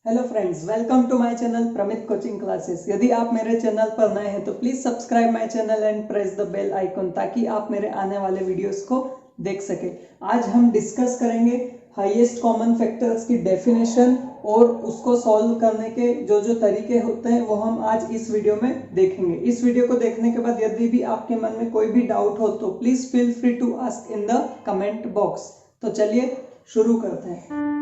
Hello friends, welcome to my channel Pramit coaching classes. यदि आप मेरे चैनल पर नए हैं तो please subscribe my channel and press the bell icon ताकि आप मेरे आने वाले वीडियोस को देख सके। आज हम डिस्कस करेंगे हाईएस्ट कॉमन फैक्टर्स की डेफिनेशन और उसको सॉल्व करने के जो जो तरीके होते हैं वो हम आज इस वीडियो में देखेंगे। इस वीडियो को देखने के बाद यदि भी आपके मन में कोई भी डाउट हो तो please feel free to ask in the comment box. तो चलिए शुरू करते हैं।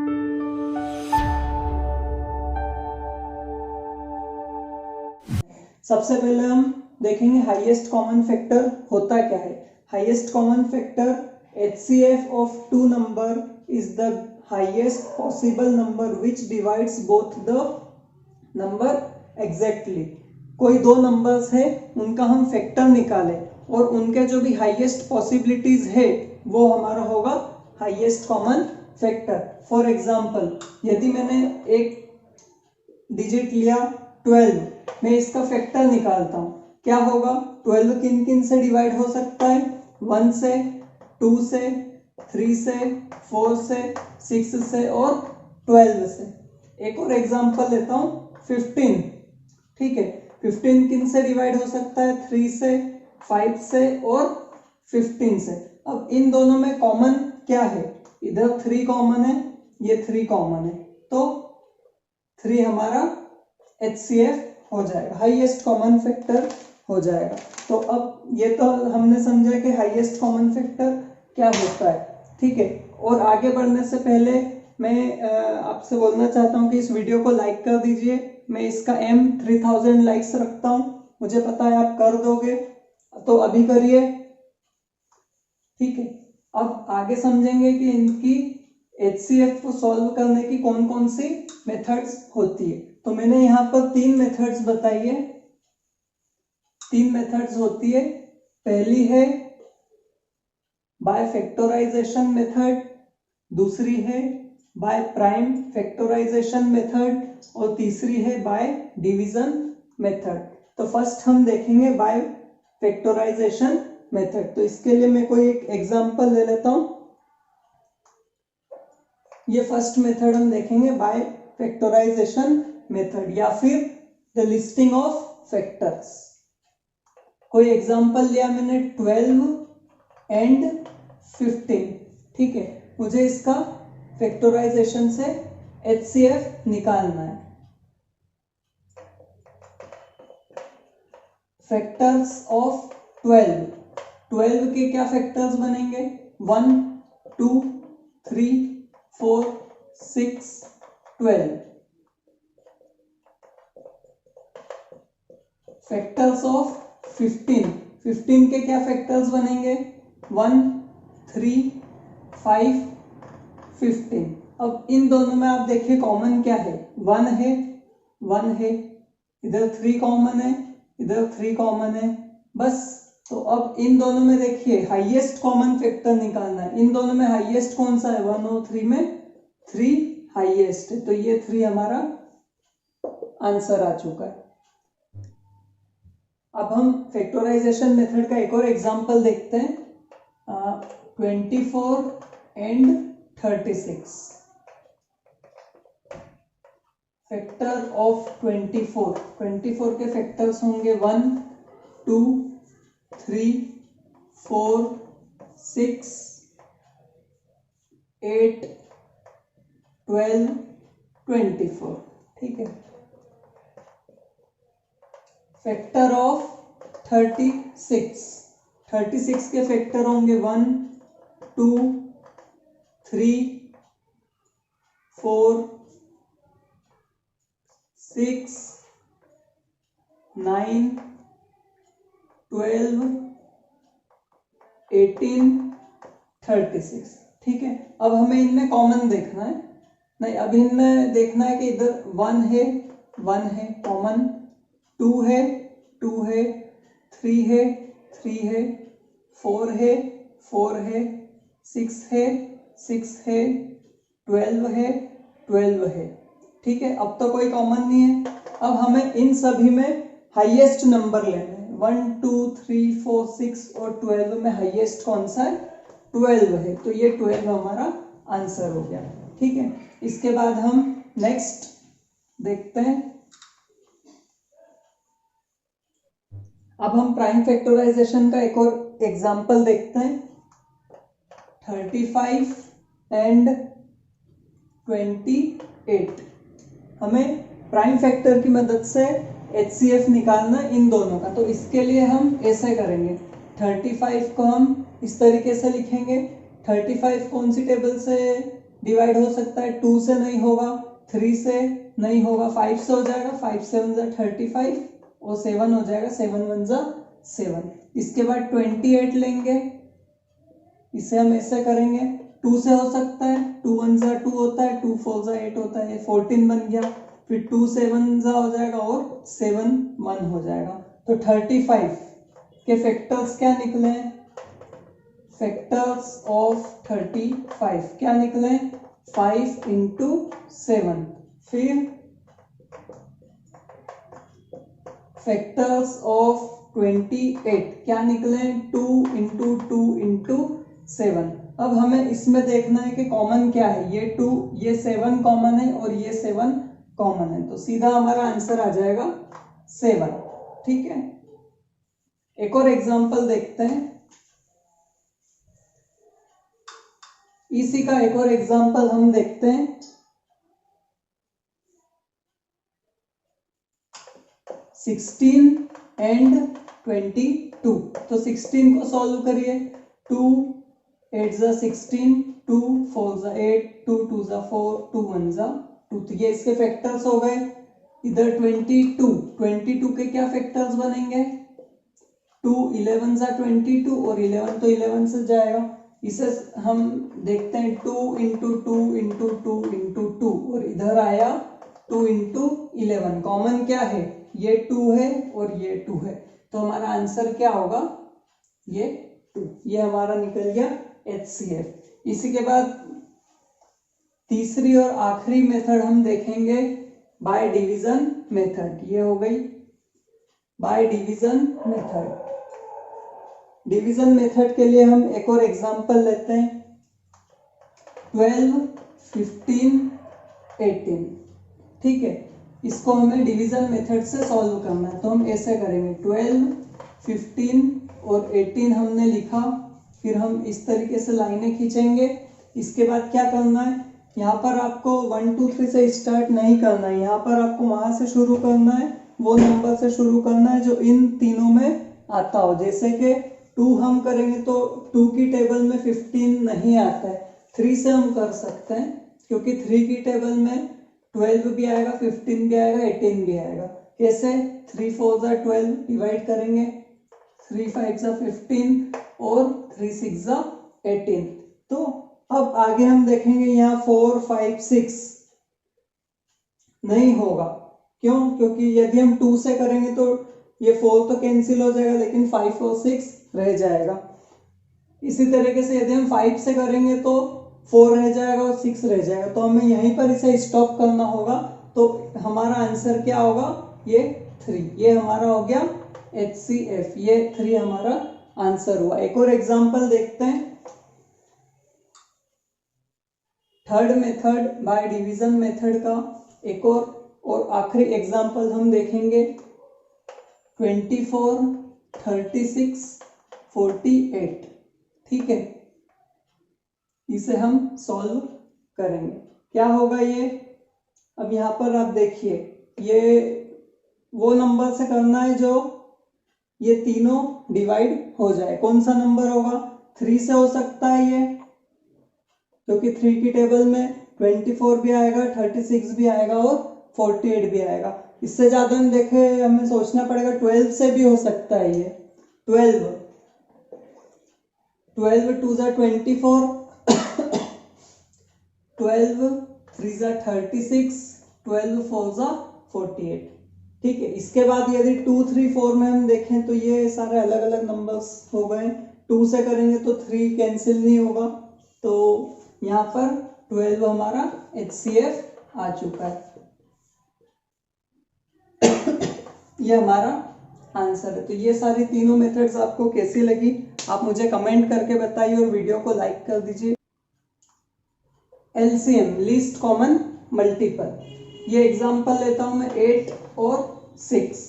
सबसे पहले हम देखेंगे हाईएस्ट कॉमन फैक्टर होता क्या है। Highest common factor HCF of two number is the highest possible number which divides both the number exactly. कोई दो नंबर्स है, उनका हम फैक्टर निकालें और उनके जो भी हाईएस्ट पॉसिबिलिटीज है वो हमारा होगा highest common factor. For example, यदि मैंने एक डिजिट लिया 12, मैं इसका फैक्टर निकालता हूं, क्या होगा? 12 किन किन से डिवाइड हो सकता है? 1 से, 2 से, 3 से, 4 से, 6 से और 12 से। एक और एग्जांपल लेता हूं 15। ठीक है, 15 किन से डिवाइड हो सकता है? 3 से, 5 से और 15 से। अब इन दोनों में कॉमन क्या है? इधर 3 कॉमन है, ये 3 कॉमन है, तो 3 हमारा HCF हो जाएगा, हाईएस्ट कॉमन फैक्टर हो जाएगा। तो अब ये तो हमने समझा कि हाईएस्ट कॉमन फैक्टर क्या होता है। ठीक है, और आगे बढ़ने से पहले मैं आपसे बोलना चाहता हूं कि इस वीडियो को लाइक कर दीजिए। मैं इसका एम 3000 लाइक्स रखता हूं, मुझे पता है आप कर दोगे, तो अभी करिए। ठीक है, अब आगे समझेंगे कि इनकी HCF को सॉल्व करने की कौन कौन सी मेथड्स होती है। तो मैंने यहाँ पर 3 मेथड्स बताई है, 3 मेथड्स होती है। पहली है बाय फैक्टराइजेशन मेथड, दूसरी है बाय प्राइम फैक्टराइजेशन मेथड और तीसरी है बाय डिवीजन मेथड। तो फर्स्ट हम देखेंगे बाय फैक्टराइजेशन मेथड। तो इसके लिए मैं कोई एक एग्जांपल ले लेता हूं। ये फर्स्ट मेथड हम देखेंगे बाय फैक्टराइजेशन मेथड या फिर द लिस्टिंग ऑफ फैक्टर्स। कोई एग्जांपल लिया मैंने 12 एंड 15। ठीक है, मुझे इसका फैक्टराइजेशन से HCF निकालना है। फैक्टर्स ऑफ 12 के क्या फैक्टर्स बनेंगे? 1, 2, 3, 4, 6, 12। फैक्टर्स ऑफ 15 के क्या फैक्टर्स बनेंगे? 1, 3, 5, 15। अब इन दोनों में आप देखिए कॉमन क्या है? 1 है, 1 है, इधर 3 कॉमन है, इधर 3 कॉमन है, बस। तो अब इन दोनों में देखिए हाईएस्ट कॉमन फैक्टर निकालना है। इन दोनों में हाईएस्ट कौन सा है? 1 और 3 में 3 हाईएस्ट है, तो ये 3 हमारा आंसर आ चुका है। अब हम फैक्टराइजेशन मेथड का एक और एग्जांपल देखते हैं। 24 एंड 36। फैक्टर ऑफ 24 के फैक्टर्स होंगे 1, 2, 3, 4, 6, 8, 12, 24। ठीक है, फैक्टर ऑफ 36 के फैक्टर होंगे 1, 2, 3, 4, 6, 9, 12, 18, 36। ठीक है, अब हमें इनमें कॉमन देखना है। नहीं, अब इनमें देखना है कि इधर 1 है, 1 है कॉमन, 2 है, 2 है, 3 है, 3 है, 4 है, 4 है, 6 है, 6 है, 12 है, 12 है। ठीक है, अब तो कोई कॉमन नहीं है। अब हमें इन सभी में हाईएस्ट नंबर लेना है। 1, 2, 3, 4, 6 और 12 में हाईएस्ट कौन सा है? 12 है, तो ये 12 हमारा आंसर हो गया। ठीक है, इसके बाद हम नेक्स्ट देखते हैं। अब हम प्राइम फैक्टराइजेशन का एक और एग्जांपल देखते हैं। 35 एंड 28। हमें प्राइम फैक्टर की मदद से HCF निकालना इन दोनों का। तो इसके लिए हम ऐसे करेंगे, 35 को हम इस तरीके से लिखेंगे। 35 कौन सी टेबल से डिवाइड हो सकता है? 2 से नहीं होगा, 3 से नहीं होगा, 5 से हो जाएगा। 5 7 जा 35 और 7 हो जाएगा, 7 1 जा 7। इसके बाद 28 लेंगे, इसे हम ऐसे करेंगे। 2 से हो सकता है, 2 1 जा 2 होता है, 2 4 जा 8 होता है, 14 बन गया। फिर 2 7 जा हो जाएगा और 7 1 हो जाएगा। तो 35 के फैक्टर्स क्या निकले? फैक्टर्स ऑफ 35 क्या निकले? 5 इंटू 7। फिर फैक्टर्स ऑफ 28 क्या निकले? 2 इंटू 2 इंटू 7। अब हमें इसमें देखना है कि कॉमन क्या है। ये 2, ये 7 कॉमन है और ये 7 कॉमन है, तो सीधा हमारा आंसर आ जाएगा 7। ठीक है, एक और एग्जांपल देखते हैं। इसी का एक और एग्जांपल हम देखते हैं। 16 एंड 22। तो 16 को सॉल्व करिए। 2 8 जा 16, 2 4 जा 8, 2 2 जा 4, 2 1 जा 2। तो ये इसके फैक्टर्स हो गए। इधर 22 के क्या फैक्टर्स बनेंगे? 2 11 जा 22 और 11 तो 11 से जाएगा। इसे हम देखते हैं 2 इंटू 2 इंटू 2 इंटू 2 और इधर आया 2 इंटू 11। कॉमन क्या है? ये 2 है और ये 2 है, तो हमारा आंसर क्या होगा? ये 2। ये हमारा निकल गया HCF। इसी के बाद तीसरी और आखिरी मेथड हम देखेंगे बाय डिवीजन मेथड। ये हो गई by division method. Division method के लिए हम एक और एग्जांपल लेते हैं। 12 15 18। ठीक है, इसको हमें डिवीजन मेथड से सॉल्व करना है। तो हम ऐसे करेंगे, 12 15 और 18 हमने लिखा। फिर हम इस तरीके से लाइनें खींचेंगे। इसके बाद क्या करना है? यहाँ पर आपको 1 2 3 से स्टार्ट नहीं करना है, यहाँ पर आपको वहां से शुरू करना है, वो नंबर से शुरू करना है जो इन तीनों में आता हो। जैसे कि 2 हम करेंगे तो 2 की टेबल में 15 नहीं आता है। 3 से हम कर सकते हैं क्योंकि 3 की टेबल में 12 भी आएगा, 15 भी आएगा, 18 भी आएगा। कैसे? 3 4 जा 12 डिवाइड करेंगे, 3 5 जा 15 और 3 6 जा 18। तो अब आगे हम देखेंगे, यहाँ 4 5 6 नहीं होगा। क्यों? क्योंकि यदि हम 2 से करेंगे तो ये 4 तो कैंसिल हो जाएगा, लेकिन 5 और 6 रह जाएगा। इसी तरीके से यदि हम 5 से करेंगे तो 4 रह जाएगा और 6 रह जाएगा। तो हमें यहीं पर इसे स्टॉप करना होगा। तो हमारा आंसर क्या होगा? ये 3। ये हमारा हो गया HCF। ये 3 हमारा आंसर हुआ। एक और एग्जांपल देखते हैं। Third method by division method का एक और आखिरी एग्जांपल हम देखेंगे। 24 36 48। ठीक है, इसे हम सॉल्व करेंगे। क्या होगा ये? अब यहाँ पर आप देखिए, ये वो नंबर से करना है जो ये तीनों डिवाइड हो जाए। कौन सा नंबर होगा? 3 से हो सकता है ये, क्योंकि 3 की टेबल में 24 भी आएगा, 36 भी आएगा और 48 भी आएगा। इससे ज्यादा हम देखे, हमें सोचना पड़ेगा। 12 से भी हो सकता है ये। 12 2 जा 24, 12 3 जा 36, 12 4 जा 48। ठीक है, इसके बाद यदि 2 3 4 में हम देखें तो ये सारे अलग अलग नंबर्स हो गए। 2 से करेंगे तो 3 कैंसिल नहीं होगा, तो यहाँ पर 12 हमारा HCF आ चुका है। ये हमारा आंसर है। तो ये सारी तीनों मेथड्स आपको कैसी लगी आप मुझे कमेंट करके बताइए और वीडियो को लाइक कर दीजिए। LCM least common multiple. ये एग्जांपल लेता हूं मैं 8 और 6,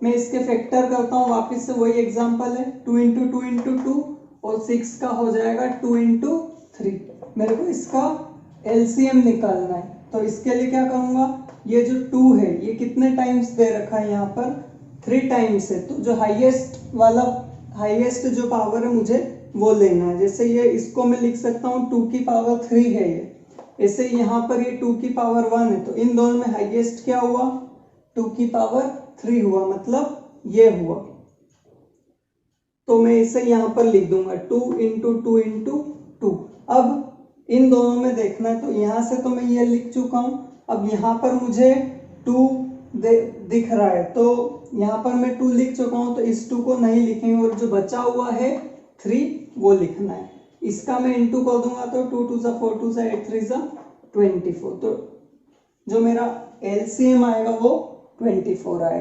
मैं इसके फैक्टर करता हूं, वापस से वही एग्जांपल है 2 इंटू 2 इंटू 2 और 6 का हो जाएगा 2 इंटू 3। मेरे को इसका एलसीएम निकालना है, तो इसके लिए क्या करूंगा, ये जो 2 है ये कितने टाइम्स दे रखा है यहाँ पर 3 टाइम्स है, तो जो हाईएस्ट जो पावर है मुझे वो लेना है। जैसे ये इसको मैं लिख सकता हूँ 2 की पावर 3 है ये, ऐसे यहाँ पर ये 2 की पावर 1 है, तो इन दोनों में हाईएस्ट क्या हुआ 2 की पावर 3 हुआ, मतलब ये हुआ। तो मैं इसे यहाँ पर लिख दूंगा 2 इंटू 2 इंटू 2। अब इन दोनों में देखना है, तो यहाँ से तो मैं ये लिख चुका हूँ, अब यहाँ पर मुझे 2 दिख रहा है, तो यहाँ पर मैं 2 लिख चुका हूँ, तो इस 2 को नहीं लिखेंगे और जो बचा हुआ है 3 वो लिखना है। इसका मैं इंटू कर दूंगा, तो 2 2 सा 4 2 सा 8 3 सा 24, तो जो मेरा एलसीएम आएगा वो 24 आएगा।